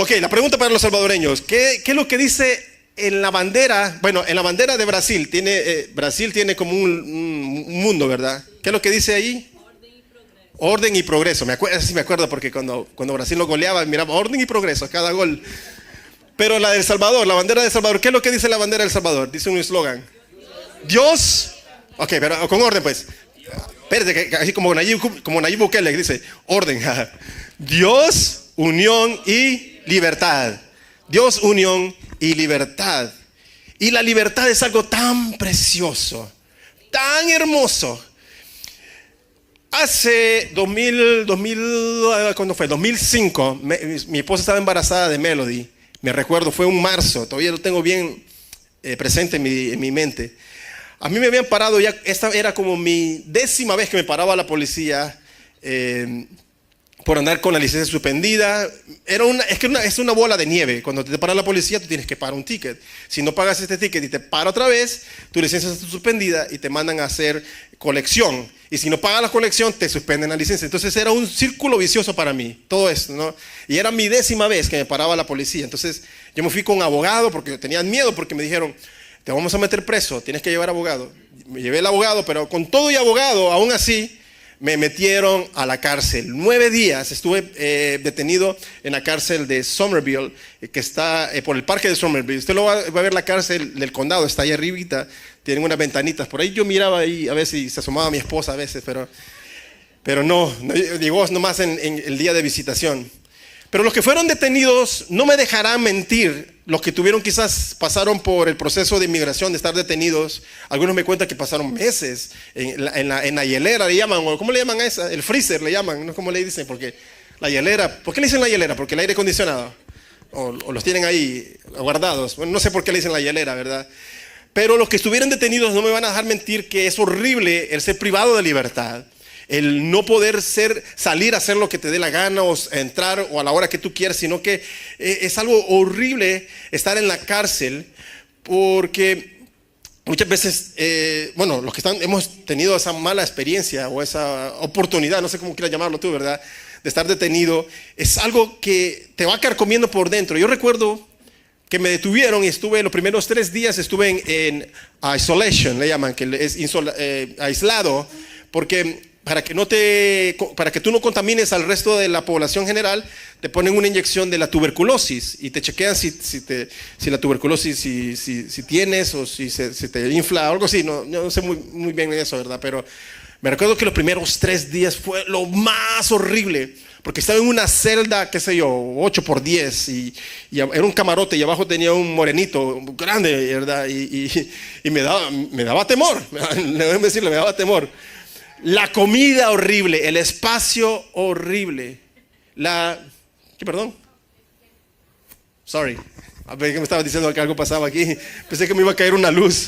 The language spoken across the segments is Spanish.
Ok, la pregunta para los salvadoreños. ¿Qué es lo que dice en la bandera? Bueno, en la bandera de Brasil Brasil tiene como un mundo, ¿verdad? ¿Qué es lo que dice ahí? Orden y progreso. Sí me acuerdo porque cuando Brasil lo goleaba, miraba orden y progreso, cada gol. Pero la de El Salvador, la bandera de El Salvador, ¿qué es lo que dice la bandera de El Salvador? Dice un eslogan. Dios. Ok, pero con orden pues. Espérate, así como Nayib Bukele que dice, orden. Dios, unión y libertad. Dios, unión y libertad. Y la libertad es algo tan precioso, tan hermoso. Hace 2000, ¿cuándo fue? 2005, mi esposa estaba embarazada de Melody. Me recuerdo, fue un marzo, todavía lo tengo bien presente en mi mente. A mí me habían parado ya, esta era como mi 10ª vez que me paraba la policía por andar con la licencia suspendida. Es una bola de nieve. Cuando te para la policía, tú tienes que pagar un ticket. Si no pagas este ticket y te para otra vez, tu licencia está suspendida y te mandan a hacer colección. Y si no pagas la colección, te suspenden la licencia. Entonces era un círculo vicioso para mí, todo esto, ¿no? Y era mi 10ª vez que me paraba la policía. Entonces yo me fui con un abogado porque tenían miedo, porque me dijeron, te vamos a meter preso, tienes que llevar abogado. Me llevé el abogado, pero con todo y abogado, aún así, me metieron a la cárcel. 9 días estuve detenido en la cárcel de Somerville, que está por el parque de Somerville. Usted va a ver la cárcel del condado, está ahí arribita, tienen unas ventanitas. Por ahí yo miraba ahí, a ver si se asomaba mi esposa a veces, pero no llegó nomás en el día de visitación. Pero los que fueron detenidos no me dejarán mentir. Los que pasaron por el proceso de inmigración, de estar detenidos. Algunos me cuentan que pasaron meses en la hielera, le llaman, o ¿cómo le llaman a esa? El freezer le llaman, ¿no? ¿Cómo le dicen? Porque la hielera, ¿por qué le dicen la hielera? Porque el aire acondicionado. O los tienen ahí guardados. Bueno, no sé por qué le dicen la hielera, ¿verdad? Pero los que estuvieron detenidos no me van a dejar mentir que es horrible el ser privado de libertad. El no poder salir a hacer lo que te dé la gana o entrar o a la hora que tú quieras, sino que es algo horrible estar en la cárcel porque muchas veces, los que hemos tenido esa mala experiencia o esa oportunidad, no sé cómo quieras llamarlo tú, ¿verdad? De estar detenido, es algo que te va a quedar comiendo por dentro. Yo recuerdo que me detuvieron y estuve los primeros 3 días estuve en isolation, le llaman, que es aislado, porque para que tú no contamines al resto de la población general, te ponen una inyección de la tuberculosis y te chequean si la tuberculosis, si tienes o si te infla o algo así. No sé muy bien eso, ¿verdad? Pero me recuerdo que los primeros 3 días fue lo más horrible, porque estaba en una celda, qué sé yo, 8x10 y era un camarote y abajo tenía un morenito grande, ¿verdad? Y me daba temor, le voy a decirle, me daba temor. La comida horrible, el espacio horrible. ¿Qué, perdón? Sorry. A ver, que me estaba diciendo que algo pasaba aquí. Pensé que me iba a caer una luz.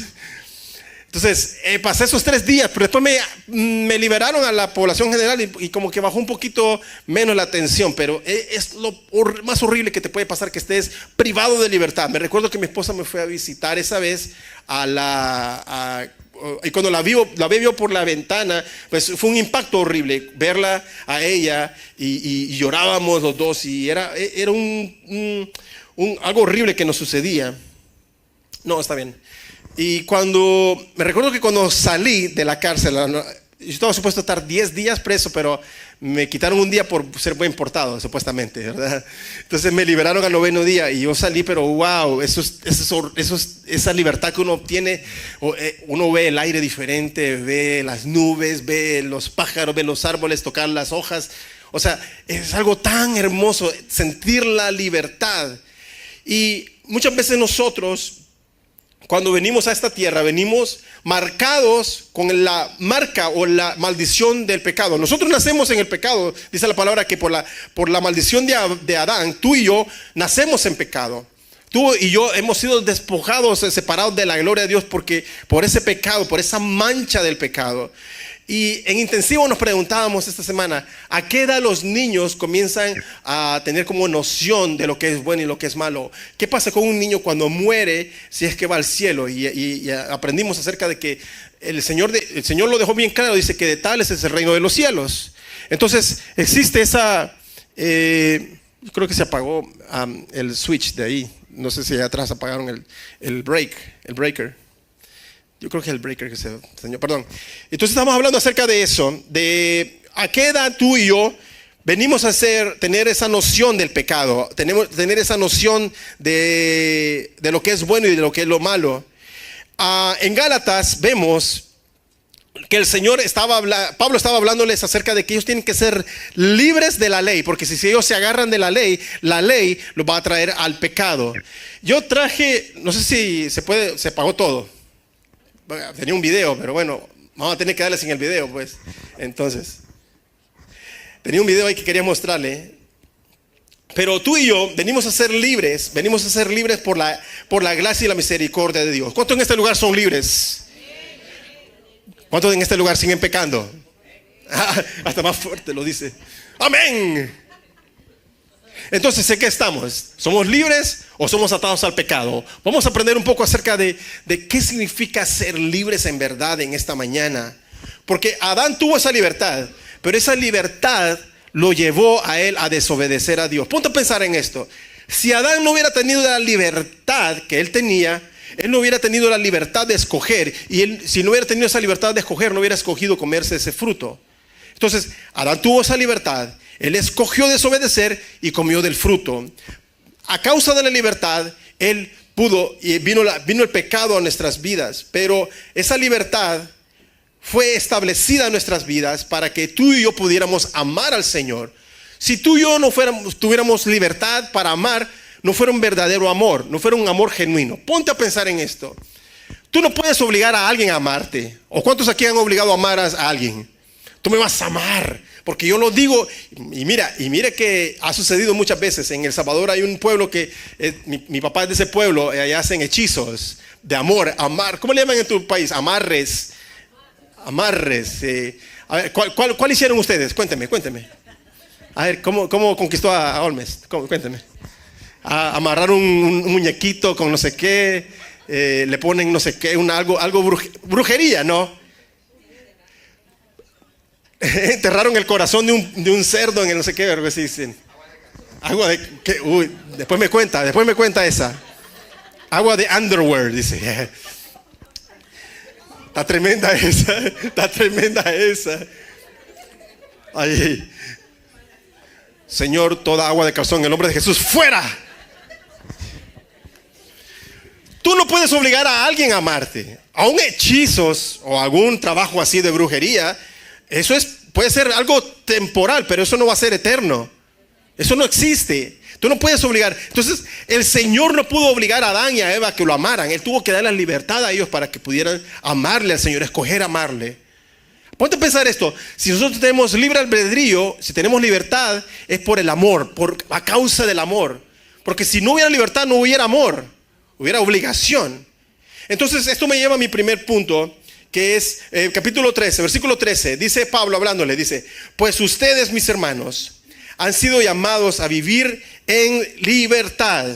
Entonces, pasé esos 3 días, pero después me liberaron a la población general y como que bajó un poquito menos la tensión. Pero es lo más horrible que te puede pasar, que estés privado de libertad. Me recuerdo que mi esposa me fue a visitar esa vez y cuando la vio por la ventana, pues fue un impacto horrible verla a ella y llorábamos los dos y era algo horrible que nos sucedía. No, está bien. Y me recuerdo que cuando salí de la cárcel, yo estaba supuesto a estar 10 días preso, pero me quitaron un día por ser buen portado, supuestamente, ¿verdad? Entonces me liberaron al 9º día y yo salí, pero wow, esa libertad que uno obtiene, uno ve el aire diferente, ve las nubes, ve los pájaros, ve los árboles, tocar las hojas. O sea, es algo tan hermoso sentir la libertad. Y muchas veces nosotros, cuando venimos a esta tierra, venimos marcados con la marca o la maldición del pecado. Nosotros nacemos en el pecado. Dice la palabra que por la maldición de Adán, tú y yo nacemos en pecado. Tú y yo hemos sido despojados, separados de la gloria de Dios por ese pecado, por esa mancha del pecado. Y en intensivo nos preguntábamos esta semana, ¿a qué edad los niños comienzan a tener como noción de lo que es bueno y lo que es malo? ¿Qué pasa con un niño cuando muere si es que va al cielo? Y aprendimos acerca de que el Señor lo dejó bien claro, dice que de tales es el reino de los cielos. Entonces existe Yo creo que se apagó el switch de ahí. No sé si allá atrás apagaron el breaker. Yo creo que es el breaker que se dañó, perdón. Entonces estamos hablando acerca de eso, de a qué edad tú y yo venimos a tener esa noción del pecado, tener esa noción de lo que es bueno y de lo que es lo malo. En Gálatas vemos que Pablo estaba hablándoles acerca de que ellos tienen que ser libres de la ley, porque si ellos se agarran de la ley los va a traer al pecado. Yo traje, no sé si se apagó todo. Tenía un video, pero bueno, vamos a tener que darle sin el video, pues. Entonces, tenía un video ahí que quería mostrarle. Pero tú y yo venimos a ser libres por la gracia y la misericordia de Dios. ¿Cuántos en este lugar son libres? ¿Cuántos en este lugar siguen pecando? Hasta más fuerte lo dice. Amén. Entonces, ¿en qué estamos? ¿Somos libres o somos atados al pecado? Vamos a aprender un poco acerca de qué significa ser libres en verdad en esta mañana. Porque Adán tuvo esa libertad, pero esa libertad lo llevó a él a desobedecer a Dios. Ponte a pensar en esto. Si Adán no hubiera tenido la libertad que él tenía, él no hubiera tenido la libertad de escoger. Y él, si no hubiera tenido esa libertad de escoger, no hubiera escogido comerse ese fruto. Entonces, Adán tuvo esa libertad. Él escogió desobedecer y comió del fruto. A causa de la libertad, él pudo, y vino el pecado a nuestras vidas. Pero esa libertad fue establecida en nuestras vidas para que tú y yo pudiéramos amar al Señor. Si tú y yo no tuviéramos libertad para amar, no fuera un verdadero amor, no fuera un amor genuino. Ponte a pensar en esto. Tú no puedes obligar a alguien a amarte. ¿O cuántos aquí han obligado a amar a alguien? Tú me vas a amar, porque yo lo digo. Y mira que ha sucedido muchas veces. En El Salvador hay un pueblo que mi papá es de ese pueblo. Allá hacen hechizos de amor, amar. ¿Cómo le llaman en tu país? Amarres. A ver, ¿cuál hicieron ustedes? Cuénteme. A ver, ¿cómo conquistó a Olmes? Cuénteme. Amarrar un muñequito con no sé qué, le ponen no sé qué, algo brujería, ¿no? Enterraron el corazón de un cerdo en el no sé qué, algo así dicen. Agua de, después me cuenta esa. Agua de underwear, dice. Está tremenda esa. Ay. Señor, toda agua de calzón en el nombre de Jesús, ¡fuera! Tú no puedes obligar a alguien a amarte. Aún hechizos o algún trabajo así de brujería, eso puede ser algo temporal, pero eso no va a ser eterno. Eso no existe. Tú no puedes obligar. Entonces, el Señor no pudo obligar a Adán y a Eva a que lo amaran. Él tuvo que dar la libertad a ellos para que pudieran amarle al Señor, escoger amarle. Ponte a pensar esto. Si nosotros tenemos libre albedrío, si tenemos libertad, es por el amor, a causa del amor. Porque si no hubiera libertad, no hubiera amor, hubiera obligación. Entonces, esto me lleva a mi primer punto, que es capítulo 13, versículo 13. Dice Pablo hablándole, dice: pues ustedes, mis hermanos, han sido llamados a vivir en libertad.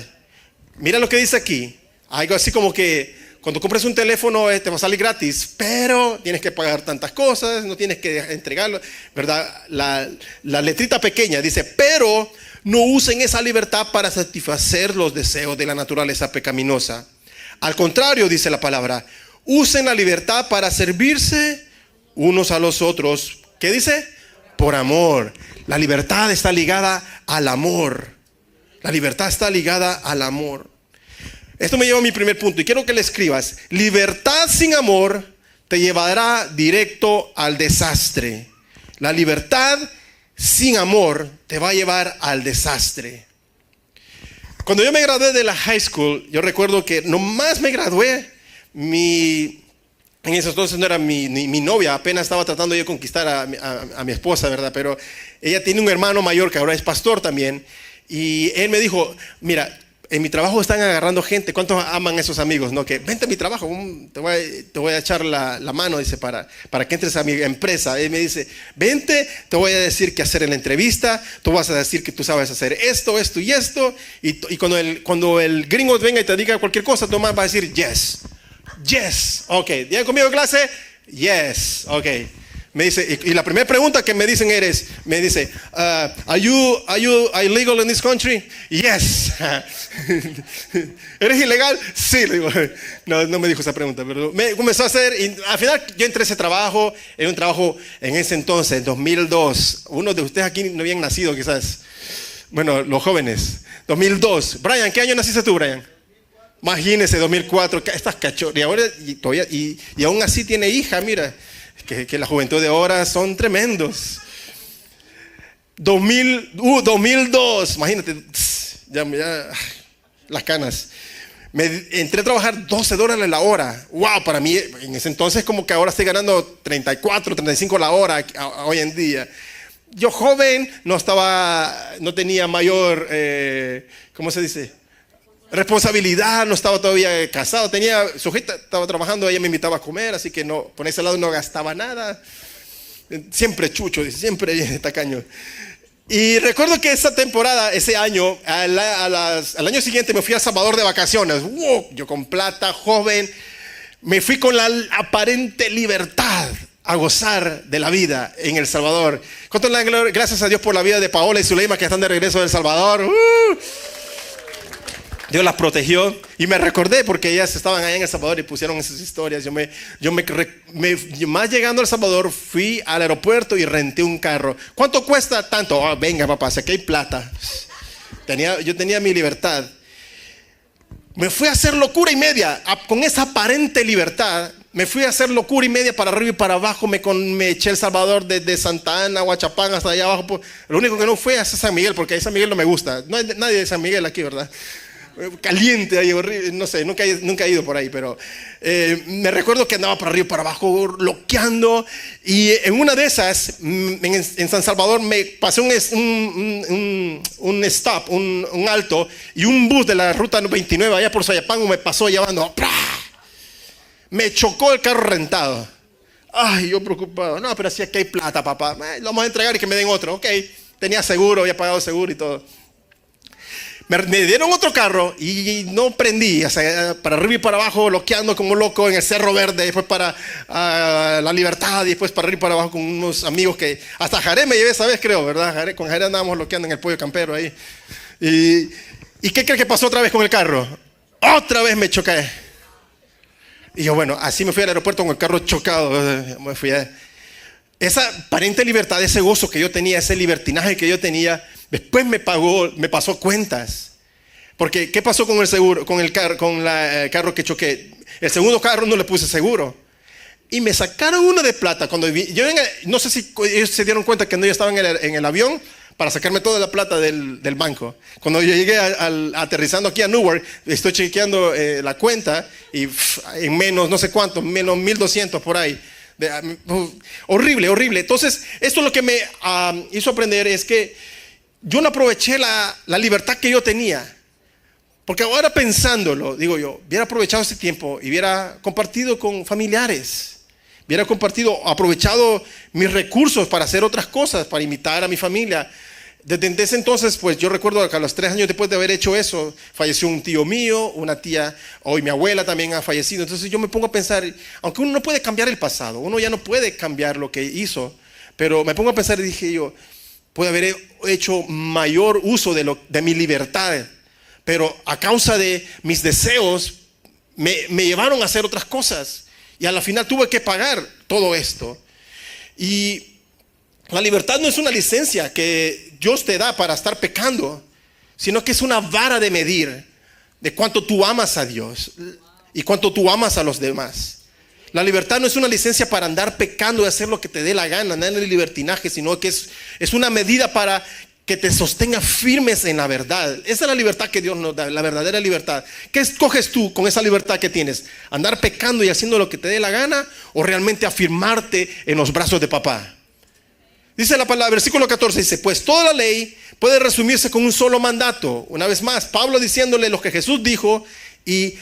Mira lo que dice aquí. Algo así como que cuando compras un teléfono te va a salir gratis, pero tienes que pagar tantas cosas, no tienes que entregarlo, ¿verdad? La letrita pequeña dice: pero no usen esa libertad para satisfacer los deseos de la naturaleza pecaminosa. Al contrario, dice la palabra, usen la libertad para servirse unos a los otros. ¿Qué dice? Por amor. La libertad está ligada al amor. La libertad está ligada al amor. Esto me lleva a mi primer punto y quiero que le escribas: libertad sin amor te llevará directo al desastre. La libertad sin amor te va a llevar al desastre. Cuando yo me gradué de la high school, yo recuerdo que nomás me gradué, en ese entonces no era mi novia, apenas estaba tratando de conquistar a mi esposa, ¿verdad? Pero ella tiene un hermano mayor que ahora es pastor también, y él me dijo: mira, en mi trabajo están agarrando gente. ¿Cuántos aman a esos amigos? ¿No? Que vente a mi trabajo, te voy a echar la mano, dice, para que entres a mi empresa. Él me dice: vente, te voy a decir qué hacer en la entrevista, tú vas a decir que tú sabes hacer esto y esto. Y cuando el gringo venga y te diga cualquier cosa, tú más vas a decir yes. Ok, ¿ya conmigo clase? Yes, ok. Me dice, y la primera pregunta que me dicen me dice, are you illegal in this country? Yes. ¿Eres ilegal? Sí, le digo. No me dijo esa pregunta, pero me comenzó a hacer, y al final yo entré a ese trabajo, era un trabajo en ese entonces, en 2002. Uno de ustedes aquí no habían nacido quizás. Bueno, los jóvenes. 2002. Brian, ¿qué año naciste tú, Brian? Imagínese, 2004, estas cachorras. Y ahora, y aún así tiene hija, mira. Que la juventud de ahora son tremendos. 2002, imagínate, ya, las canas. Entré a trabajar $12 la hora. Wow, para mí en ese entonces como que ahora estoy ganando 34, 35 la hora hoy en día. Yo joven no tenía mayor, ¿cómo se dice? Responsabilidad, no estaba todavía casado, estaba trabajando, ella me invitaba a comer, así que no, por ese lado no gastaba nada. Siempre chucho, siempre tacaño. Y recuerdo que esa temporada, ese año, al año siguiente me fui a El Salvador de vacaciones. ¡Wow! Yo con plata, joven, me fui con la aparente libertad a gozar de la vida en El Salvador. ¿Cuánto le dan gracias a Dios por la vida de Paola y Zuleima que están de regreso de El Salvador? Dios las protegió y me recordé porque ellas estaban allá en El Salvador y pusieron esas historias. Yo más llegando a El Salvador fui al aeropuerto y renté un carro. ¿Cuánto cuesta? Tanto. Oh, venga papá, si aquí hay plata. Yo tenía mi libertad. Me fui a hacer locura y media. Con esa aparente libertad, me fui a hacer locura y media para arriba y para abajo. Me eché El Salvador desde Santa Ana, Huachapán hasta allá abajo. Lo único que no fue a San Miguel porque a San Miguel no me gusta. No hay nadie de San Miguel aquí, ¿verdad? Caliente ahí, horrible, no sé, nunca he ido por ahí, pero me recuerdo que andaba para arriba y para abajo loqueando, y en una de esas en San Salvador me pasé un stop, un alto, y un bus de la ruta 29 allá por Soyapango me pasó llevando, ¡prá! Me chocó el carro rentado. Ay, yo preocupado, no, pero si aquí hay plata, papá, lo vamos a entregar y que me den otro. Ok, tenía seguro, había pagado seguro y todo. Me dieron otro carro y no prendí, o sea, para arriba y para abajo, loqueando como loco en el Cerro Verde, después para La Libertad, y después para arriba y para abajo con unos amigos que hasta Jaré me llevé esa vez, creo, ¿verdad? Con Jaré andábamos loqueando en el Pollo Campero ahí. ¿Y qué crees que pasó otra vez con el carro? Otra vez me choqué. Y yo, bueno, así me fui al aeropuerto con el carro chocado. Me fui esa aparente libertad, ese gozo que yo tenía, ese libertinaje que yo tenía, después me pasó cuentas. Porque, ¿qué pasó con el seguro, con el carro que choqué? El segundo carro no le puse seguro. Y me sacaron uno de plata. No sé si ellos se dieron cuenta que yo estaba en el avión para sacarme toda la plata del banco. Cuando yo llegué aterrizando aquí a Newark, estoy chequeando la cuenta y en menos, no sé cuánto, menos 1,200 por ahí. Horrible, horrible. Entonces, esto lo que me hizo aprender es que yo no aproveché la libertad que yo tenía. Porque ahora pensándolo, digo yo, hubiera aprovechado ese tiempo y hubiera compartido con familiares. Hubiera aprovechado mis recursos para hacer otras cosas, para invitar a mi familia. Desde ese entonces, pues yo recuerdo que a los 3 años después de haber hecho eso, falleció un tío mío, una tía, hoy mi abuela también ha fallecido. Entonces yo me pongo a pensar, aunque uno no puede cambiar el pasado, uno ya no puede cambiar lo que hizo, pero me pongo a pensar y dije yo, pude haber hecho mayor uso de mi libertad, pero a causa de mis deseos me llevaron a hacer otras cosas y a la final tuve que pagar todo esto. Y la libertad no es una licencia que Dios te da para estar pecando, sino que es una vara de medir de cuánto tú amas a Dios y cuánto tú amas a los demás. La libertad no es una licencia para andar pecando y hacer lo que te dé la gana, andar en el libertinaje, sino que es una medida para que te sostenga firmes en la verdad. Esa es la libertad que Dios nos da, la verdadera libertad. ¿Qué escoges tú con esa libertad que tienes? ¿Andar pecando y haciendo lo que te dé la gana o realmente afirmarte en los brazos de papá? Dice la palabra, versículo 14, dice, pues toda la ley puede resumirse con un solo mandato. Una vez más, Pablo diciéndole lo que Jesús dijo y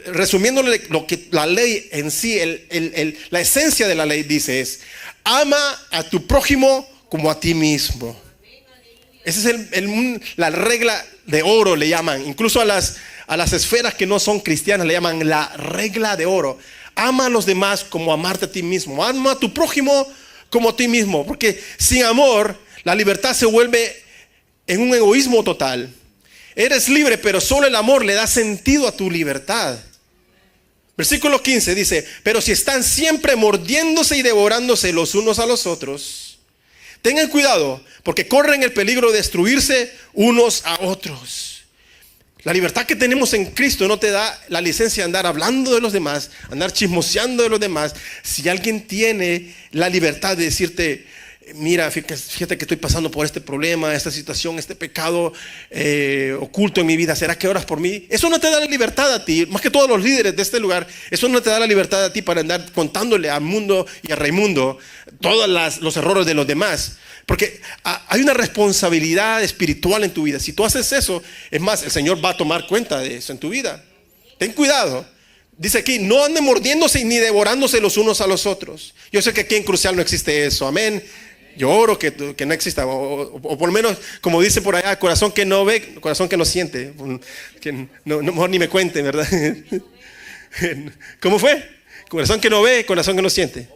resumiéndole lo que la ley en sí, la esencia de la ley dice es, ama a tu prójimo como a ti mismo. Esa es la regla de oro, le llaman. Incluso a las esferas que no son cristianas le llaman la regla de oro. Ama a los demás como amarte a ti mismo. Ama a tu prójimo como a ti mismo. Porque sin amor, la libertad se vuelve en un egoísmo total. Eres libre, pero solo el amor le da sentido a tu libertad. Versículo 15 dice: pero si están siempre mordiéndose y devorándose los unos a los otros, tengan cuidado, porque corren el peligro de destruirse unos a otros. La libertad que tenemos en Cristo no te da la licencia de andar hablando de los demás, andar chismoseando de los demás. Si alguien tiene la libertad de decirte: mira, fíjate que estoy pasando por este problema, esta situación, este pecado oculto en mi vida, ¿será que oras por mí? Eso no te da la libertad a ti, más que todos los líderes de este lugar. Eso no te da la libertad a ti para andar contándole al mundo y a Raimundo todos los errores de los demás. Porque hay una responsabilidad espiritual en tu vida. Si tú haces eso, es más, el Señor va a tomar cuenta de eso en tu vida. Ten cuidado. Dice aquí: no anden mordiéndose ni devorándose los unos a los otros. Yo sé que aquí en Crucial no existe eso, amén. Yo oro que no exista, o por lo menos, como dice por allá, corazón que no ve, corazón que no siente. Que mejor ni me cuente, ¿verdad? ¿Cómo fue? Corazón que no ve, corazón que no siente.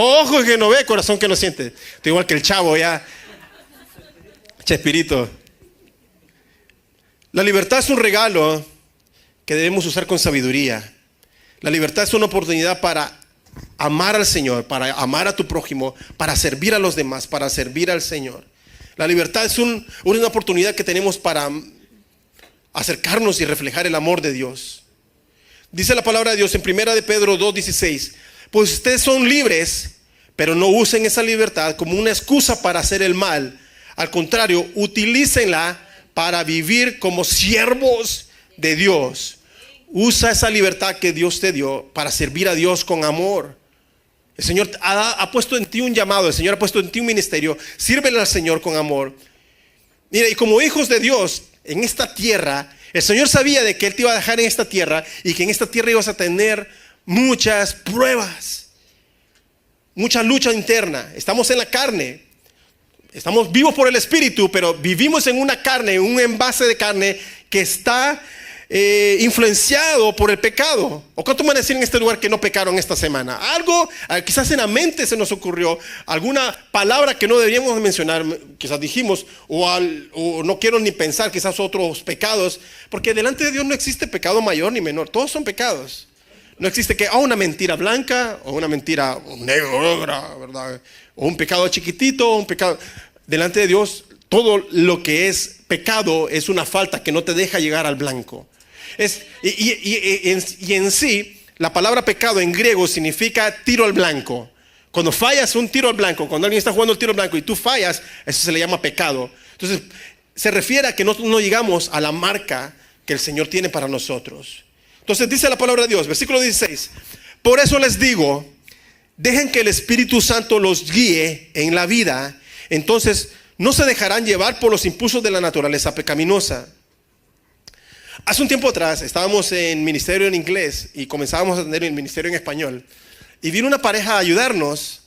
Ojo que no ve, corazón que no siente. Estoy igual que el chavo ya. Chespirito. La libertad es un regalo que debemos usar con sabiduría. La libertad es una oportunidad para amar al Señor, para amar a tu prójimo, para servir a los demás, para servir al Señor. La libertad es una oportunidad que tenemos para acercarnos y reflejar el amor de Dios. Dice la palabra de Dios en 1 de Pedro 2:16: pues ustedes son libres, pero no usen esa libertad como una excusa para hacer el mal. Al contrario, utilícenla para vivir como siervos de Dios. Usa esa libertad que Dios te dio para servir a Dios con amor. El Señor ha puesto en ti un llamado, el Señor ha puesto en ti un ministerio. Sírvele al Señor con amor. Mira, y como hijos de Dios en esta tierra, el Señor sabía de que Él te iba a dejar en esta tierra y que en esta tierra ibas a tener muchas pruebas, mucha lucha interna. Estamos en la carne, estamos vivos por el Espíritu, pero vivimos en una carne, un envase de carne que está influenciado por el pecado. ¿O cuánto van a decir en este lugar que no pecaron esta semana? Algo, quizás en la mente se nos ocurrió, alguna palabra que no deberíamos mencionar, quizás dijimos, o no quiero ni pensar, quizás otros pecados, porque delante de Dios no existe pecado mayor ni menor, todos son pecados. No existe que una mentira blanca o una mentira negra, ¿verdad? O un pecado chiquitito, un pecado. Delante de Dios, todo lo que es pecado es una falta que no te deja llegar al blanco. Y en sí, la palabra pecado en griego significa tiro al blanco. Cuando fallas un tiro al blanco, cuando alguien está jugando el tiro al blanco y tú fallas, eso se le llama pecado. Entonces, se refiere a que nosotros no llegamos a la marca que el Señor tiene para nosotros. Entonces dice la palabra de Dios, versículo 16: por eso les digo, dejen que el Espíritu Santo los guíe en la vida. Entonces no se dejarán llevar por los impulsos de la naturaleza pecaminosa. Hace un tiempo atrás estábamos en ministerio en inglés y comenzábamos a tener el ministerio en español. Y vino una pareja a ayudarnos.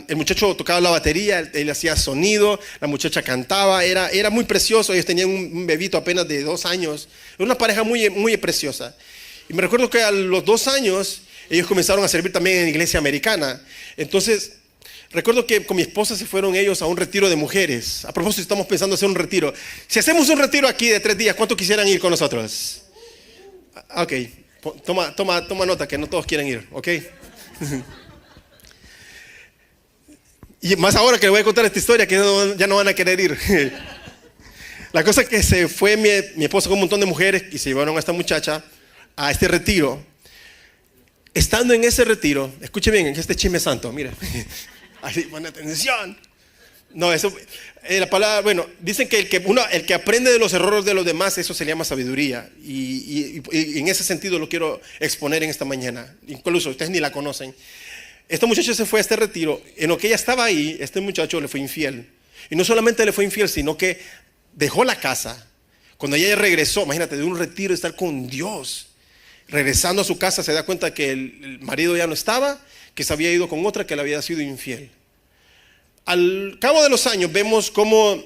El muchacho tocaba la batería, él hacía sonido, la muchacha cantaba, era muy precioso. Ellos tenían un bebito apenas de 2 años. Era una pareja muy, muy preciosa. Y me recuerdo que a los 2 años ellos comenzaron a servir también en la iglesia americana. Entonces recuerdo que con mi esposa se fueron ellos a un retiro de mujeres. A propósito, estamos pensando hacer un retiro. Si hacemos un retiro aquí de 3 días, ¿cuántos quisieran ir con nosotros? Ok, toma nota que no todos quieren ir, ok. Y más ahora que les voy a contar esta historia, que ya no van a querer ir. La cosa es que se fue mi esposa con un montón de mujeres y se llevaron a esta muchacha a este retiro. Estando en ese retiro, escuche bien, en este chisme santo, mira. Así, pon atención. No, eso, la palabra, bueno, dicen que el que aprende de los errores de los demás, eso se llama sabiduría. Y en ese sentido lo quiero exponer en esta mañana. Incluso ustedes ni la conocen. Esta muchacha se fue a este retiro. En lo que ella estaba ahí, este muchacho le fue infiel. Y no solamente le fue infiel, sino que dejó la casa. Cuando ella regresó, imagínate, de un retiro, estar con Dios. Regresando a su casa se da cuenta que el marido ya no estaba, que se había ido con otra que le había sido infiel. Al cabo de los años vemos cómo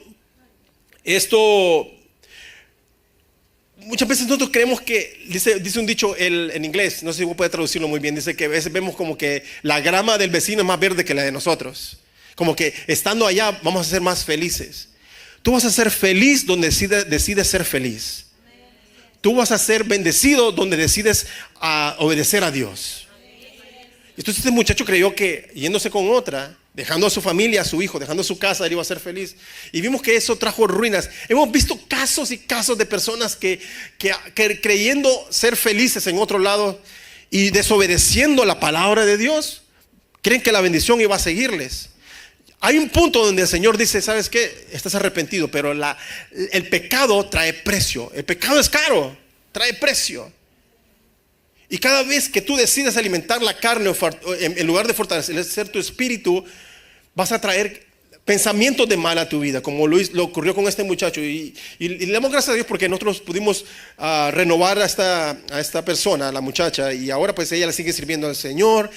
esto muchas veces nosotros creemos que, dice un dicho en inglés, no sé si vos puedes traducirlo muy bien, dice que a veces vemos como que la grama del vecino es más verde que la de nosotros. Como que estando allá vamos a ser más felices. Tú vas a ser feliz donde decides ser feliz. Tú vas a ser bendecido donde decides obedecer a Dios. Entonces este muchacho creyó que yéndose con otra, dejando a su familia, a su hijo, dejando su casa, él iba a ser feliz. Y vimos que eso trajo ruinas. Hemos visto casos y casos de personas que creyendo ser felices en otro lado y desobedeciendo la palabra de Dios, creen que la bendición iba a seguirles. Hay un punto donde el Señor dice, ¿sabes qué? Estás arrepentido, pero el pecado trae precio. El pecado es caro, trae precio. Y cada vez que tú decides alimentar la carne en lugar de fortalecer tu espíritu, vas a traer pensamientos de mal a tu vida, como lo ocurrió con este muchacho. Y le damos gracias a Dios porque nosotros pudimos renovar a esta persona, a la muchacha, y ahora pues ella le sigue sirviendo al Señor.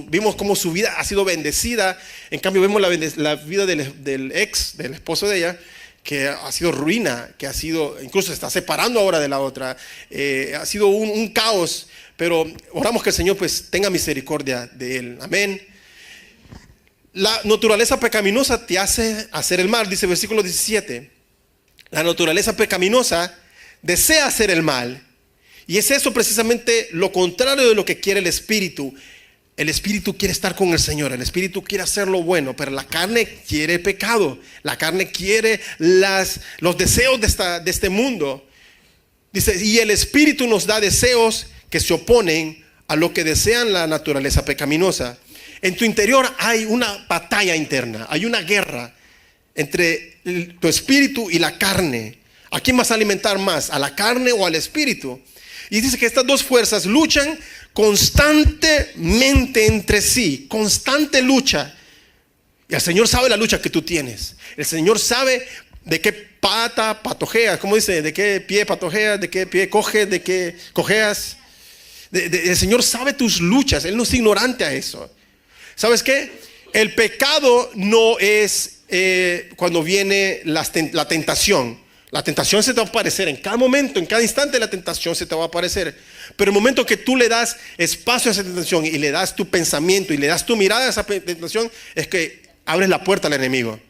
Vimos cómo su vida ha sido bendecida. En cambio vemos la vida del esposo de ella, que ha sido ruina, que ha sido, incluso se está separando ahora de la otra. Ha sido un caos, pero oramos que el Señor pues tenga misericordia de él. Amén. La naturaleza pecaminosa te hace hacer el mal, dice el versículo 17. La naturaleza pecaminosa desea hacer el mal, y es eso precisamente lo contrario de lo que quiere el espíritu. El espíritu quiere estar con el Señor, el espíritu quiere hacer lo bueno, pero la carne quiere el pecado, la carne quiere los deseos de este mundo. Dice, y el espíritu nos da deseos que se oponen a lo que desean la naturaleza pecaminosa. En tu interior hay una batalla interna, hay una guerra entre tu espíritu y la carne. ¿A quién vas a alimentar más? ¿A la carne o al espíritu? Y dice que estas dos fuerzas luchan constantemente entre sí, constante lucha. Y el Señor sabe la lucha que tú tienes. El Señor sabe de qué pata patojeas, ¿cómo dice? De qué pie patojeas, de qué pie coges, de qué cojeas. El Señor sabe tus luchas, Él no es ignorante a eso. ¿Sabes qué? El pecado no es cuando viene la tentación. La tentación se te va a aparecer en cada momento, en cada instante la tentación se te va a aparecer. Pero el momento que tú le das espacio a esa tentación y le das tu pensamiento y le das tu mirada a esa tentación, es que abres la puerta al enemigo.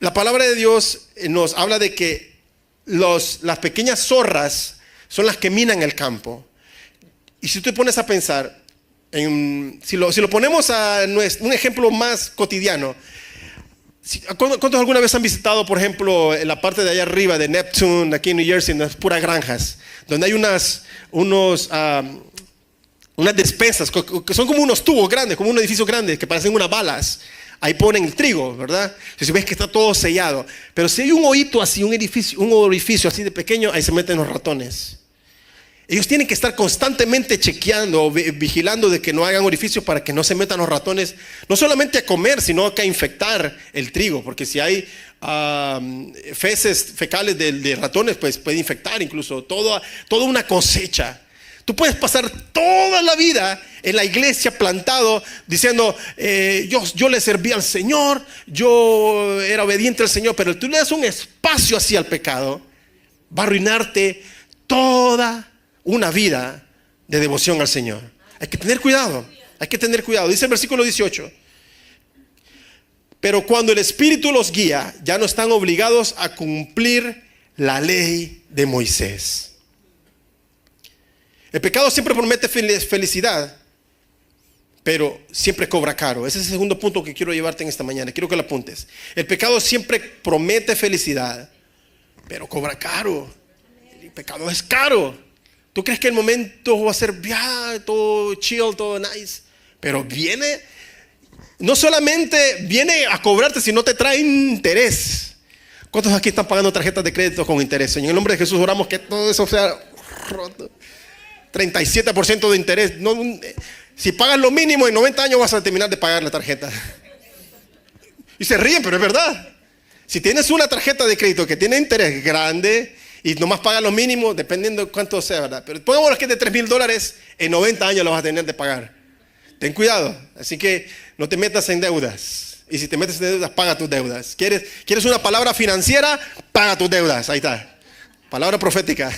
La palabra de Dios nos habla de que las pequeñas zorras son las que minan el campo. Y si tú te pones a pensar, si lo ponemos a un ejemplo más cotidiano, ¿cuántos alguna vez han visitado, por ejemplo, en la parte de allá arriba de Neptune, aquí en New Jersey, en las puras granjas, donde hay unas despensas que son como unos tubos grandes, como un edificio grande, que parecen unas balas? Ahí ponen el trigo, ¿verdad? Si ves que está todo sellado. Pero si hay un hoyito así, un orificio así de pequeño, ahí se meten los ratones. Ellos tienen que estar constantemente chequeando, vigilando de que no hagan orificios para que no se metan los ratones, no solamente a comer, sino que a infectar el trigo, porque si hay feces fecales de ratones, pues puede infectar incluso toda una cosecha. Tú puedes pasar toda la vida en la iglesia plantado diciendo, yo le serví al Señor, yo era obediente al Señor, pero tú le das un espacio así al pecado, va a arruinarte toda una vida de devoción al Señor. Hay que tener cuidado, Dice el versículo 18: pero cuando el Espíritu los guía, ya no están obligados a cumplir la ley de Moisés. El pecado siempre promete felicidad, pero siempre cobra caro. Ese es el segundo punto que quiero llevarte en esta mañana. Quiero que lo apuntes. El pecado siempre promete felicidad, pero cobra caro. El pecado es caro. Tú crees que el momento va a ser todo chill, todo nice, pero no solamente viene a cobrarte, sino te trae interés. ¿Cuántos aquí están pagando tarjetas de crédito con interés? En el nombre de Jesús oramos que todo eso sea roto. 37% de interés. Si pagas lo mínimo, en 90 años vas a terminar de pagar la tarjeta. Y se ríen, pero es verdad. Si tienes una tarjeta de crédito que tiene interés grande y nomás pagas lo mínimo, dependiendo de cuánto sea, ¿verdad? Pero pongámoslo que es de $3,000, en 90 años lo vas a tener de pagar. Ten cuidado. Así que no te metas en deudas. Y si te metes en deudas, paga tus deudas. ¿Quieres una palabra financiera? Paga tus deudas. Ahí está. Palabra profética.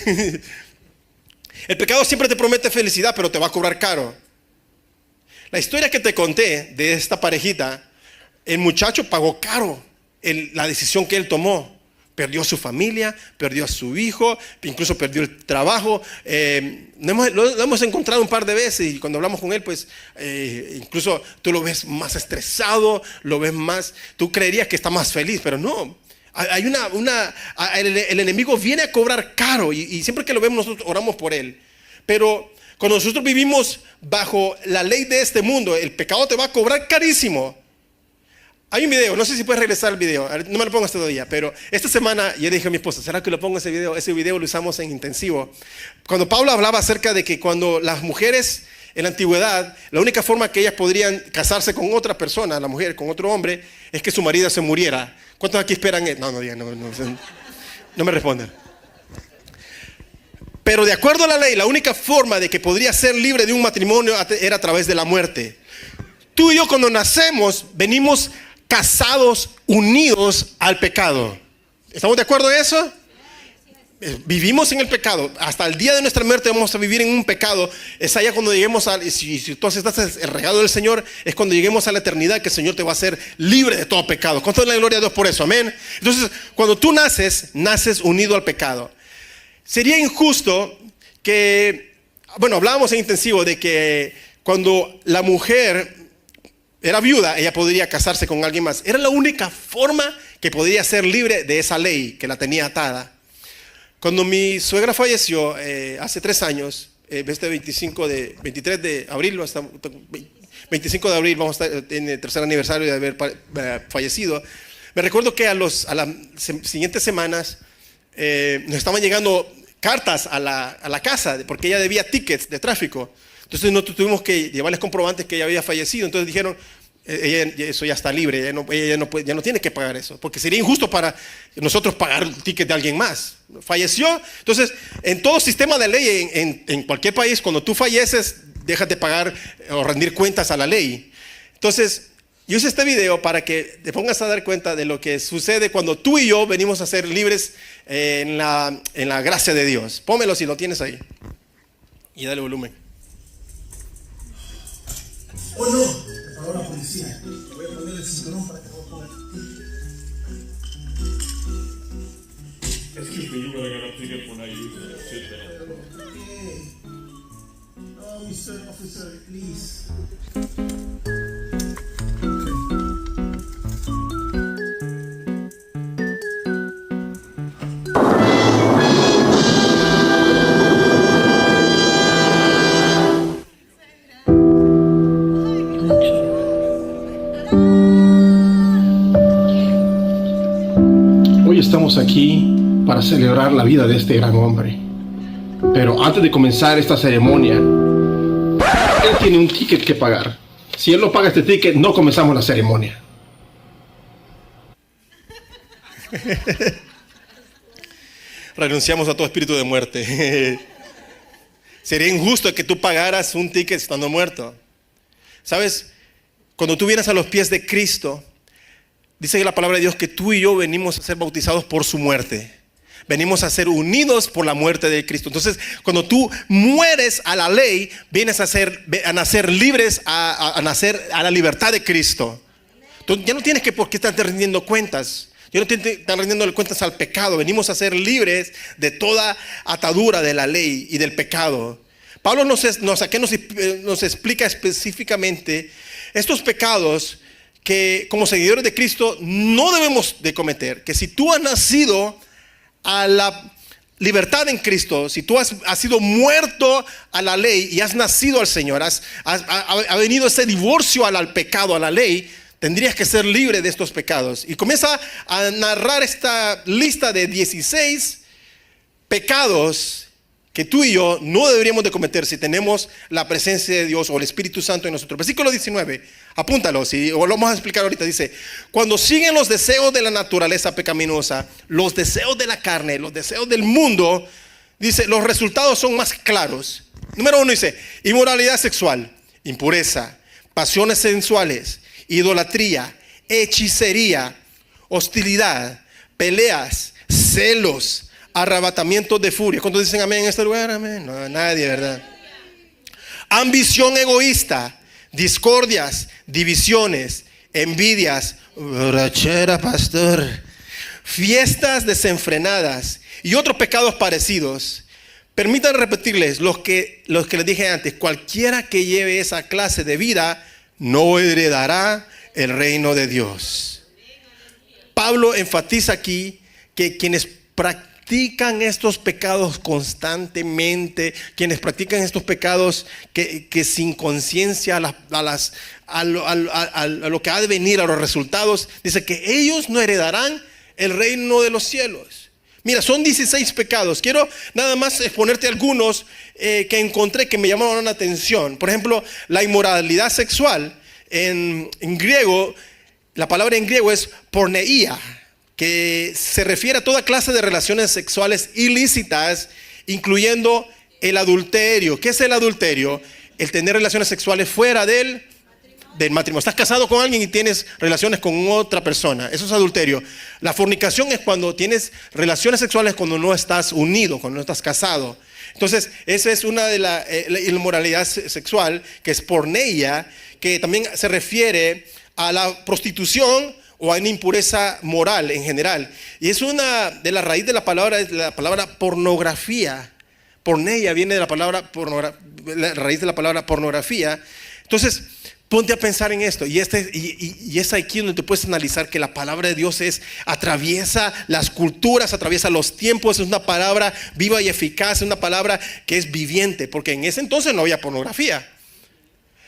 El pecado siempre te promete felicidad, pero te va a cobrar caro. La historia que te conté de esta parejita, el muchacho pagó caro la decisión que él tomó. Perdió a su familia, perdió a su hijo, incluso perdió el trabajo. Lo hemos encontrado un par de veces y cuando hablamos con él, pues incluso tú lo ves más estresado, lo ves más, tú creerías que está más feliz, pero no. Hay el enemigo viene a cobrar caro y siempre que lo vemos nosotros oramos por él. Pero cuando nosotros vivimos bajo la ley de este mundo, el pecado te va a cobrar carísimo. Hay un video, no sé si puedes regresar al video, no me lo pongas todavía, pero esta semana yo dije a mi esposa, ¿será que lo pongo ese video? Ese video lo usamos en intensivo. Cuando Pablo hablaba acerca de que cuando las mujeres en la antigüedad, la única forma que ellas podrían casarse con otra persona, la mujer con otro hombre, es que su marido se muriera. ¿Cuántos aquí esperan? No me respondan. Pero de acuerdo a la ley, la única forma de que podría ser libre de un matrimonio era a través de la muerte. Tú y yo cuando nacemos venimos casados, unidos al pecado. ¿Estamos de acuerdo en eso? Vivimos en el pecado. Hasta el día de nuestra muerte vamos a vivir en un pecado. Es allá cuando lleguemos si tú estás el regalo del Señor, es cuando lleguemos a la eternidad que el Señor te va a hacer libre de todo pecado. ¿Cuánto es la gloria a Dios por eso? Amén. Entonces, cuando tú naces unido al pecado. Sería injusto que, hablábamos en intensivo de que cuando la mujer era viuda, ella podría casarse con alguien más. Era la única forma que podría ser libre de esa ley que la tenía atada. Cuando mi suegra falleció hace 3 años, este 23 de abril, hasta 25 de abril vamos a estar en el 3er aniversario de haber fallecido. Me recuerdo que a las siguientes semanas nos estaban llegando cartas a la casa porque ella debía tickets de tráfico. Entonces nosotros tuvimos que llevarles comprobantes que ella había fallecido. Entonces dijeron, eso ya está libre, ella no tiene que pagar eso, porque sería injusto para nosotros pagar el ticket de alguien más. Falleció. Entonces, en todo sistema de ley, en cualquier país, cuando tú falleces, dejas de pagar o rendir cuentas a la ley. Entonces, yo hice este video para que te pongas a dar cuenta de lo que sucede cuando tú y yo venimos a ser libres en la gracia de Dios. Pónmelo si lo tienes ahí. Y dale volumen. ¡Oh no! Me pagó la policía. Voy a poner el cinturón para que no ponga. Excuse me, you got a ticket for not using it. Sit down. Okay. Oh, Mr. Officer, please. Hoy estamos aquí para celebrar la vida de este gran hombre. Pero antes de comenzar esta ceremonia, él tiene un ticket que pagar. Si él no paga este ticket, no comenzamos la ceremonia. Renunciamos a todo espíritu de muerte. Sería injusto que tú pagaras un ticket estando muerto. ¿Sabes? Cuando tú vienes a los pies de Cristo, dice la palabra de Dios que tú y yo venimos a ser bautizados por su muerte. Venimos a ser unidos por la muerte de Cristo. Entonces, cuando tú mueres a la ley, vienes a nacer libres, a nacer a la libertad de Cristo. Tú ya no tienes por qué estar rindiendo cuentas. Ya no tienes que estar rindiendo cuentas al pecado. Venimos a ser libres de toda atadura de la ley y del pecado. Pablo nos explica específicamente estos pecados que como seguidores de Cristo no debemos de cometer. Que si tú has nacido a la libertad en Cristo, si tú has sido muerto a la ley y has nacido al Señor, ha venido ese divorcio al pecado, a la ley, tendrías que ser libre de estos pecados. Y comienza a narrar esta lista de 16 pecados que tú y yo no deberíamos de cometer si tenemos la presencia de Dios o el Espíritu Santo en nosotros. Versículo 19, apúntalo, o lo vamos a explicar ahorita. Dice, cuando siguen los deseos de la naturaleza pecaminosa, los deseos de la carne, los deseos del mundo, dice, los resultados son más claros. Número 1 dice, inmoralidad sexual, impureza, pasiones sensuales, idolatría, hechicería, hostilidad, peleas, celos, arrebatamientos de furia. ¿Cuántos dicen amén en este lugar? Amén. No, nadie, ¿verdad? Ambición egoísta, discordias, divisiones, envidias, borrachera, pastor, fiestas desenfrenadas y otros pecados parecidos. Permítanme repetirles los que les dije antes: cualquiera que lleve esa clase de vida no heredará el reino de Dios. Pablo enfatiza aquí que quienes practican estos pecados constantemente, quienes practican estos pecados que sin conciencia a lo que ha de venir, a los resultados, dice que ellos no heredarán el reino de los cielos. Mira, son 16 pecados. Quiero nada más exponerte algunos que encontré que me llamaron la atención. Por ejemplo, la inmoralidad sexual. En griego, la palabra en griego es porneia, que se refiere a toda clase de relaciones sexuales ilícitas, incluyendo el adulterio. ¿Qué es el adulterio? El tener relaciones sexuales fuera del matrimonio. Estás casado con alguien y tienes relaciones con otra persona. Eso es adulterio. La fornicación es cuando tienes relaciones sexuales cuando no estás unido, cuando no estás casado. Entonces, esa es una de la inmoralidad sexual, que es porneia, que también se refiere a la prostitución o a una impureza moral en general. Y es una de las raíces de la palabra pornografía. Porneia viene de la palabra la raíz de la palabra pornografía. Entonces, ponte a pensar en esto. Y es aquí donde te puedes analizar que la palabra de Dios atraviesa las culturas, atraviesa los tiempos. Es una palabra viva y eficaz, es una palabra que es viviente, porque en ese entonces no había pornografía.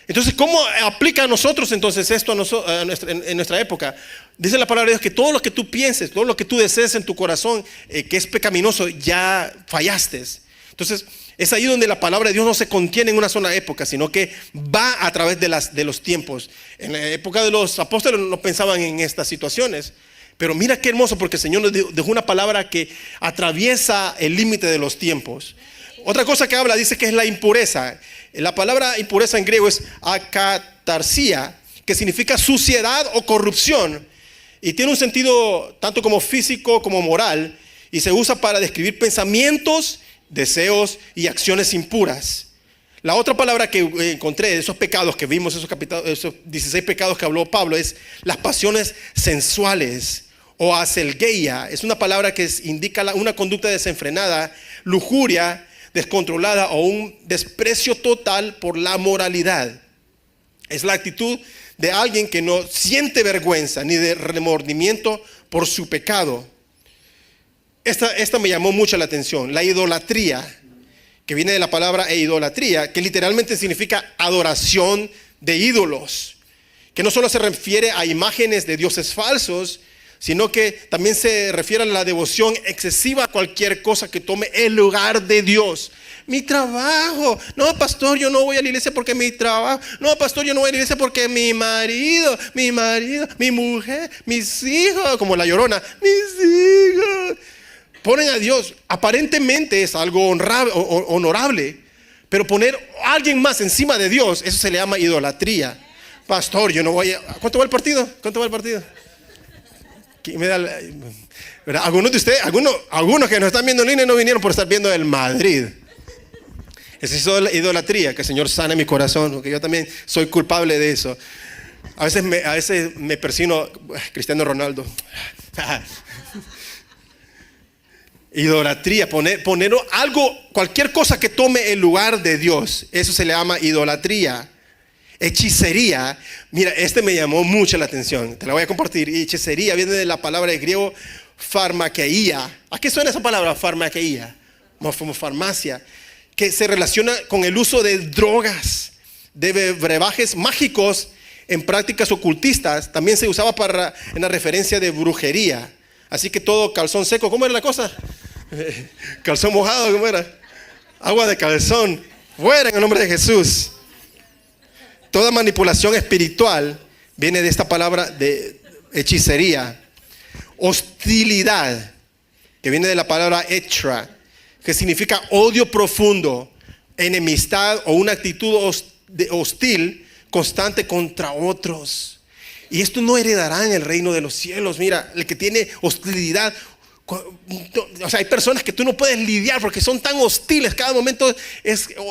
Entonces, ¿cómo aplica a nosotros entonces esto en nuestra época? Dice la palabra de Dios que todo lo que tú pienses, todo lo que tú desees en tu corazón, que es pecaminoso, ya fallaste. Entonces, es ahí donde la palabra de Dios no se contiene en una sola época, sino que va a través de los tiempos. En la época de los apóstoles no pensaban en estas situaciones. Pero mira qué hermoso, porque el Señor nos dejó una palabra que atraviesa el límite de los tiempos. Otra cosa que habla, dice que es la impureza. La palabra impureza en griego es akatarsia, que significa suciedad o corrupción. Y tiene un sentido tanto como físico como moral. Y se usa para describir pensamientos, deseos y acciones impuras. La otra palabra que encontré de esos pecados que vimos, esos 16 pecados que habló Pablo, es las pasiones sensuales o aselgeia. Es una palabra que indica una conducta desenfrenada, lujuria descontrolada o un desprecio total por la moralidad. Es la actitud de alguien que no siente vergüenza ni de remordimiento por su pecado. Esta me llamó mucho la atención. La idolatría, que viene de la palabra idolatría, que literalmente significa adoración de ídolos, que no solo se refiere a imágenes de dioses falsos, sino que también se refiere a la devoción excesiva a cualquier cosa que tome el lugar de Dios. Mi trabajo, no pastor, yo no voy a la iglesia porque mi trabajo, no pastor, yo no voy a la iglesia porque mi marido, mi mujer, mis hijos, como la Llorona, mis hijos. Ponen a Dios, aparentemente es algo honorable, pero poner a alguien más encima de Dios, eso se le llama idolatría. Pastor, yo no voy a... ¿Cuánto va el partido? ¿Verdad? Algunos de ustedes, algunos que nos están viendo en línea no vinieron por estar viendo el Madrid. Esa es idolatría, que el Señor sane mi corazón, porque yo también soy culpable de eso. A veces me persino, Cristiano Ronaldo. Idolatría, poner algo, cualquier cosa que tome el lugar de Dios, eso se le llama idolatría. Hechicería, mira, me llamó mucho la atención, te la voy a compartir. Hechicería viene de la palabra de griego farmakeia. ¿A qué suena esa palabra farmakeia? Como farmacia, que se relaciona con el uso de drogas, de brebajes mágicos en prácticas ocultistas. También se usaba en la referencia de brujería. Así que todo calzón seco, ¿cómo era la cosa? Calzón mojado, ¿cómo era? Agua de calzón, fuera en el nombre de Jesús. Toda manipulación espiritual viene de esta palabra de hechicería. Hostilidad, que viene de la palabra etra, que significa odio profundo, enemistad o una actitud hostil constante contra otros. Y esto no heredará en el reino de los cielos. Mira, el que tiene hostilidad O sea, hay personas que tú no puedes lidiar porque son tan hostiles. Cada momento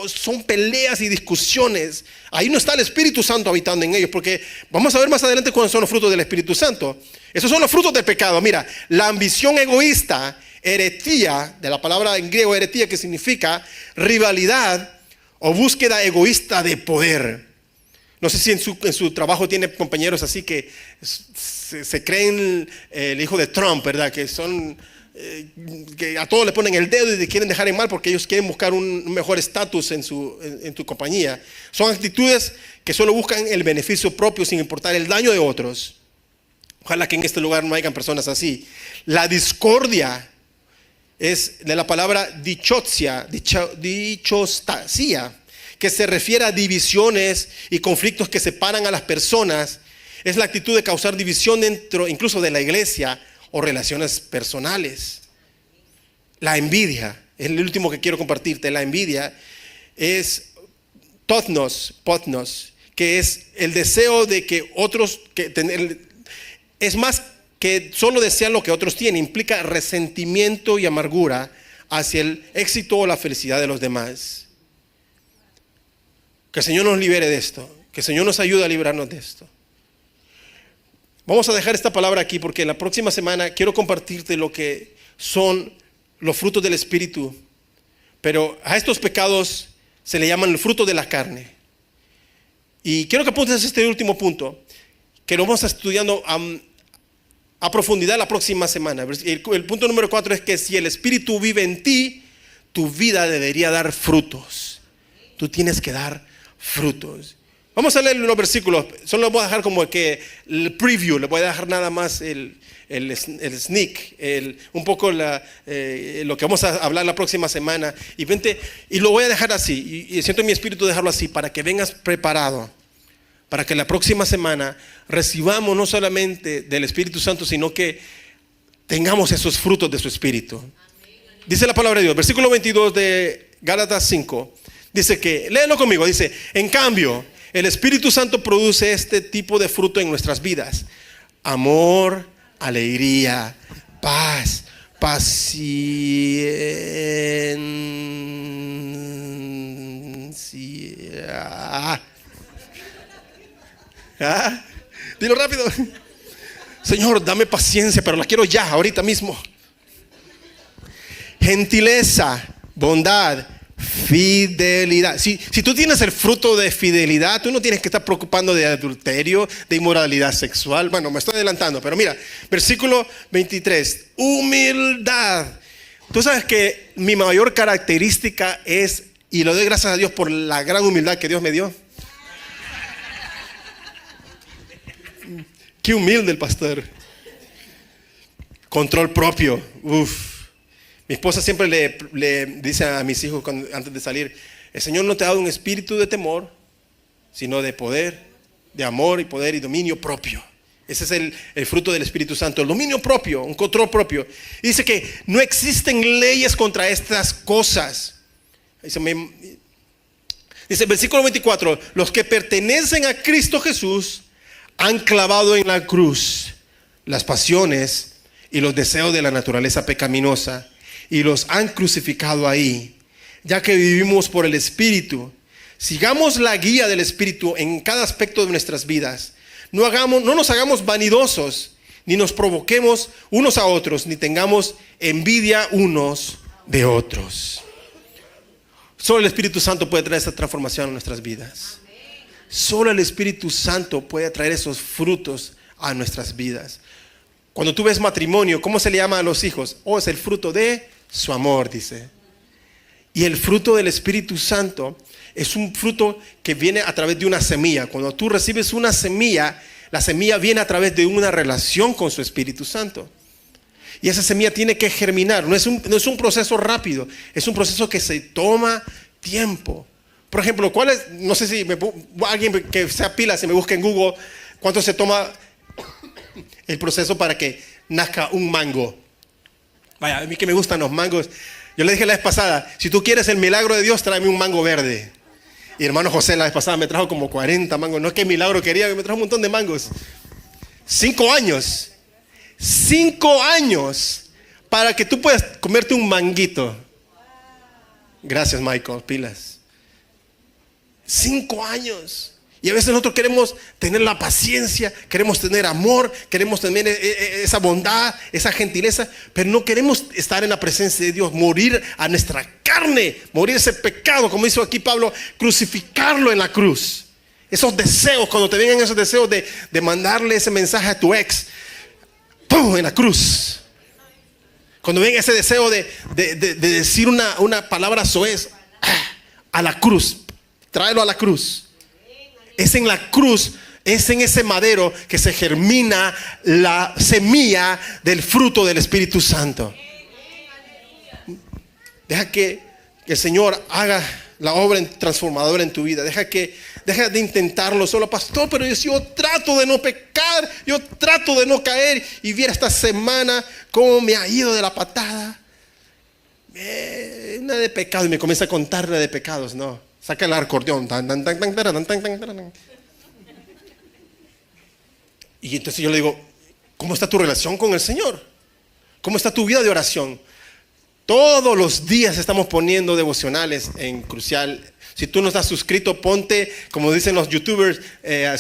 son peleas y discusiones. Ahí no está el Espíritu Santo habitando en ellos, porque vamos a ver más adelante cuáles son los frutos del Espíritu Santo. Esos son los frutos del pecado. Mira, la ambición egoísta, heretía, de la palabra en griego heretía, que significa rivalidad o búsqueda egoísta de poder. No sé si en su trabajo tiene compañeros así que se creen el hijo de Trump, ¿verdad? Que son que a todos le ponen el dedo y le quieren dejar en mal porque ellos quieren buscar un mejor estatus en tu compañía. Son actitudes que solo buscan el beneficio propio sin importar el daño de otros. Ojalá que en este lugar no hayan personas así. La discordia es de la palabra dichostasia, que se refiere a divisiones y conflictos que separan a las personas. Es la actitud de causar división dentro incluso de la iglesia o relaciones personales. La envidia, es el último que quiero compartirte. La envidia es potnos, que es el deseo de que otros, es más que solo desear lo que otros tienen. Implica resentimiento y amargura hacia el éxito o la felicidad de los demás. Que el Señor nos libere de esto. Que el Señor nos ayude a librarnos de esto. Vamos a dejar esta palabra aquí porque la próxima semana quiero compartirte lo que son los frutos del Espíritu. Pero a estos pecados se le llaman el fruto de la carne. Y quiero que apuntes este último punto, que lo vamos a estudiando a profundidad la próxima semana. El punto número 4 es que si el Espíritu vive en ti, tu vida debería dar frutos. Tú tienes que dar frutos. Vamos a leer los versículos. Solo les voy a dejar como que el preview, les voy a dejar nada más el sneak, un poco lo que vamos a hablar la próxima semana. Y lo voy a dejar así. Y siento en mi espíritu dejarlo así para que vengas preparado. Para que la próxima semana recibamos no solamente del Espíritu Santo, sino que tengamos esos frutos de su Espíritu. Dice la palabra de Dios, versículo 22 de Gálatas 5. Dice que, léelo conmigo, dice, en cambio, el Espíritu Santo produce este tipo de fruto en nuestras vidas. Amor, alegría, paz, paciencia. Dilo rápido. Señor, dame paciencia, pero la quiero ya, ahorita mismo. Gentileza, bondad, fidelidad. Si tú tienes el fruto de fidelidad, tú no tienes que estar preocupando de adulterio, de inmoralidad sexual. Bueno, me estoy adelantando, pero mira, versículo 23. Humildad. Tú sabes que mi mayor característica es, y le doy gracias a Dios por la gran humildad que Dios me dio. Qué humilde el pastor. Control propio. Mi esposa siempre le dice a mis hijos antes de salir: el Señor no te ha dado un espíritu de temor, sino de poder, de amor y poder y dominio propio. Ese es el fruto del Espíritu Santo, el dominio propio, un control propio. Y dice que no existen leyes contra estas cosas. Dice el versículo 24: los que pertenecen a Cristo Jesús han clavado en la cruz las pasiones y los deseos de la naturaleza pecaminosa y los han crucificado ahí. Ya que vivimos por el Espíritu, sigamos la guía del Espíritu en cada aspecto de nuestras vidas. No nos hagamos vanidosos, ni nos provoquemos unos a otros, ni tengamos envidia unos de otros. Solo el Espíritu Santo puede traer esa transformación a nuestras vidas. Solo el Espíritu Santo puede traer esos frutos a nuestras vidas. Cuando tú ves matrimonio, ¿cómo se le llama a los hijos? Es el fruto de su amor, dice. Y el fruto del Espíritu Santo es un fruto que viene a través de una semilla. Cuando tú recibes una semilla, la semilla viene a través de una relación con su Espíritu Santo. Y esa semilla tiene que germinar. No es un proceso rápido, es un proceso que se toma tiempo. Por ejemplo, no sé si alguien que sea pila, si me busca en Google, ¿cuánto se toma el proceso para que nazca un mango? Vaya, a mí que me gustan los mangos. Yo le dije la vez pasada, si tú quieres el milagro de Dios, tráeme un mango verde. Y hermano José la vez pasada me trajo como 40 mangos. No es que milagro quería, me trajo un montón de mangos. 5 años. 5 años para que tú puedas comerte un manguito. Gracias, Michael, pilas. 5 años. Y a veces nosotros queremos tener la paciencia, queremos tener amor, queremos tener esa bondad, esa gentileza, pero no queremos estar en la presencia de Dios, morir a nuestra carne, morir ese pecado, como hizo aquí Pablo, crucificarlo en la cruz. Esos deseos, cuando te vengan esos deseos de mandarle ese mensaje a tu ex, ¡pum!, en la cruz. Cuando venga ese deseo de decir una palabra soez, a la cruz, tráelo a la cruz. Es en la cruz, es en ese madero que se germina la semilla del fruto del Espíritu Santo. Deja que el Señor haga la obra transformadora en tu vida. Deja de intentarlo solo, pastor, pero yo trato de no pecar, yo trato de no caer. Y viera esta semana cómo me ha ido de la patada. Una de pecados, y me comienza a contar una de pecados. No, saca el acordeón. Y entonces yo le digo, ¿cómo está tu relación con el Señor? ¿Cómo está tu vida de oración? Todos los días estamos poniendo devocionales en Crucial. Si tú no estás suscrito, ponte, como dicen los youtubers,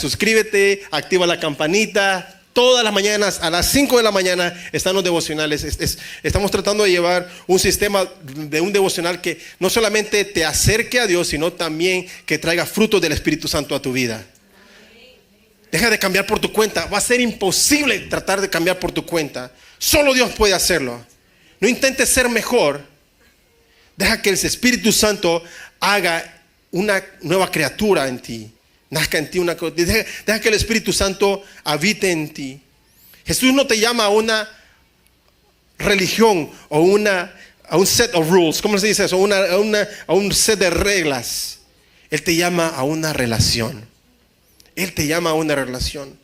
suscríbete, activa la campanita. Todas las mañanas, a las 5 de la mañana, están los devocionales. Estamos tratando de llevar un sistema de un devocional que no solamente te acerque a Dios, sino también que traiga frutos del Espíritu Santo a tu vida. Deja de cambiar por tu cuenta. Va a ser imposible tratar de cambiar por tu cuenta. Solo Dios puede hacerlo. No intentes ser mejor. Deja que el Espíritu Santo haga una nueva criatura en ti. Nazca en ti una cosa. Deja que el Espíritu Santo habite en ti. Jesús no te llama a una religión o a un set of rules. ¿Cómo se dice eso? A un set de reglas. Él te llama a una relación. Él te llama a una relación.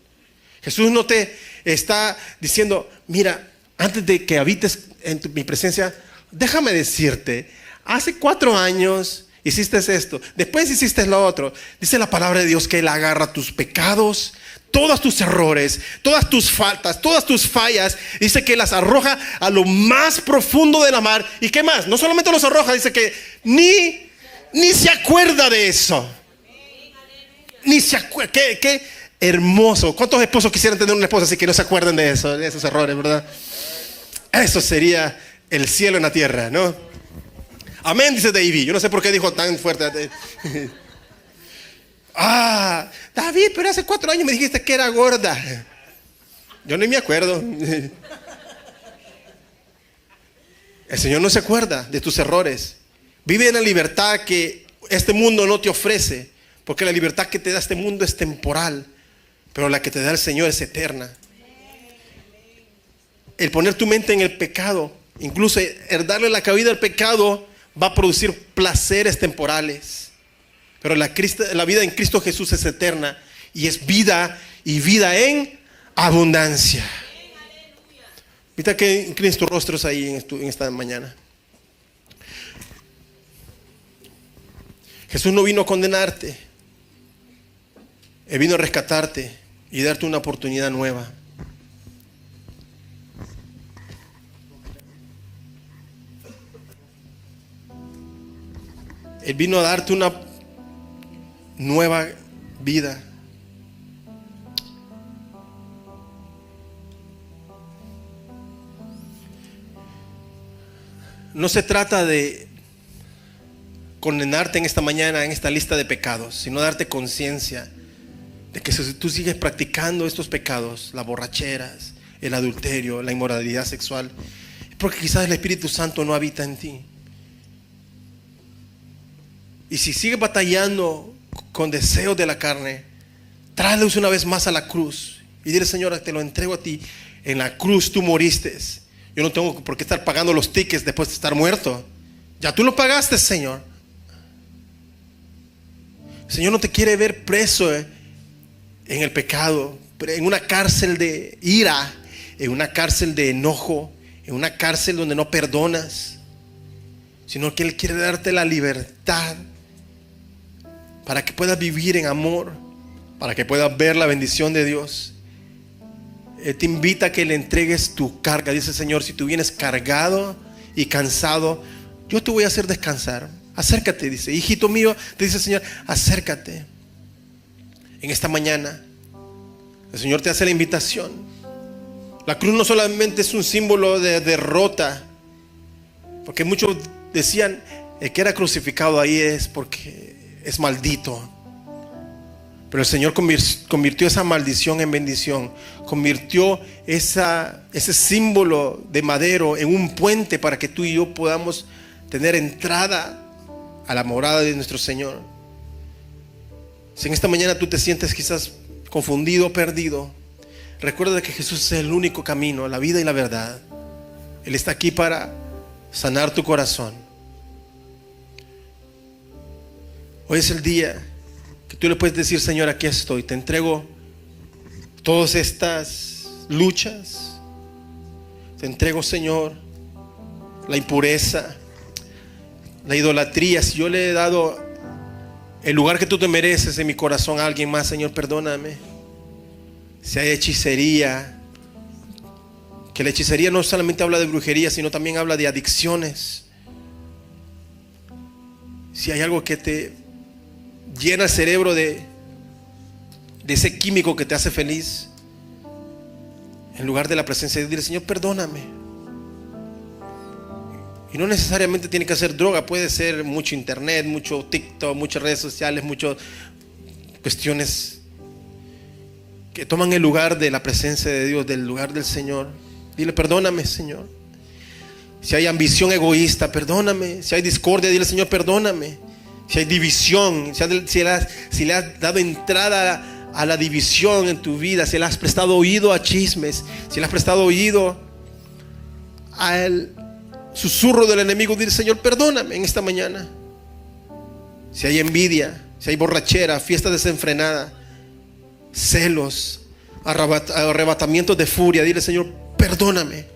Jesús no te está diciendo, mira, antes de que habites en mi presencia, déjame decirte, hace 4 años hiciste esto, después hiciste lo otro. Dice la palabra de Dios que Él agarra tus pecados, todos tus errores, todas tus faltas, todas tus fallas. Dice que las arroja a lo más profundo de la mar. ¿Y qué más? No solamente los arroja, dice que ni se acuerda de eso. Ni se acuerda. Qué hermoso. ¿Cuántos esposos quisieran tener una esposa así que no se acuerden de eso, de esos errores, verdad? Eso sería el cielo en la tierra, ¿no? Amén, dice David. Yo no sé por qué dijo tan fuerte. David, pero hace 4 años me dijiste que era gorda. Yo ni me acuerdo. El Señor no se acuerda de tus errores. Vive en la libertad que este mundo no te ofrece, porque la libertad que te da este mundo es temporal, pero la que te da el Señor es eterna. El poner tu mente en el pecado, incluso el darle la cabida al pecado, va a producir placeres temporales. Pero la vida en Cristo Jesús es eterna y es vida, y vida en abundancia. Ahorita que inclines tus rostros ahí en esta mañana. Jesús no vino a condenarte. Él vino a rescatarte y darte una oportunidad nueva. Él vino a darte una nueva vida. No se trata de condenarte en esta mañana en esta lista de pecados, sino darte conciencia de que si tú sigues practicando estos pecados, las borracheras, el adulterio, la inmoralidad sexual, es porque quizás el Espíritu Santo no habita en ti. Y si sigues batallando con deseos de la carne, tráelos una vez más a la cruz y dile: Señor, te lo entrego a ti. En la cruz tú moriste. Yo no tengo por qué estar pagando los tickets después de estar muerto. Ya tú lo pagaste, Señor. El Señor no te quiere ver preso en el pecado, en una cárcel de ira, en una cárcel de enojo, en una cárcel donde no perdonas, sino que Él quiere darte la libertad para que puedas vivir en amor, para que puedas ver la bendición de Dios. te invita a que le entregues tu carga. Dice el Señor, si tú vienes cargado y cansado, yo te voy a hacer descansar. Acércate, dice, hijito mío, te dice el Señor, acércate. En esta mañana el Señor te hace la invitación. La cruz no solamente es un símbolo de derrota, porque muchos decían, el que era crucificado ahí es porque es maldito. Pero el Señor convirtió esa maldición en bendición. Convirtió ese símbolo de madero en un puente para que tú y yo podamos tener entrada a la morada de nuestro Señor. Si en esta mañana tú te sientes quizás confundido o perdido, recuerda que Jesús es el único camino, la vida y la verdad. Él está aquí para sanar tu corazón. Hoy es el día que tú le puedes decir, Señor, aquí estoy, te entrego todas estas luchas, te entrego, Señor, la impureza, la idolatría. Si yo le he dado el lugar que tú te mereces en mi corazón a alguien más, Señor, perdóname. Si hay hechicería, que la hechicería no solamente habla de brujería, sino también habla de adicciones. Si hay algo que te llena el cerebro de ese químico que te hace feliz, en lugar de la presencia de Dios, dile, Señor, perdóname. Y no necesariamente tiene que ser droga, puede ser mucho internet, mucho TikTok, muchas redes sociales, muchas cuestiones que toman el lugar de la presencia de Dios, del lugar del Señor. Dile, perdóname, Señor. Si hay ambición egoísta, perdóname. Si hay discordia, dile, Señor, perdóname. Si hay división, si le has dado entrada a la división en tu vida, si le has prestado oído a chismes, si le has prestado oído al susurro del enemigo, dile, Señor, perdóname en esta mañana. Si hay envidia, si hay borrachera, fiesta desenfrenada, celos, arrebatamientos de furia, dile, Señor, perdóname.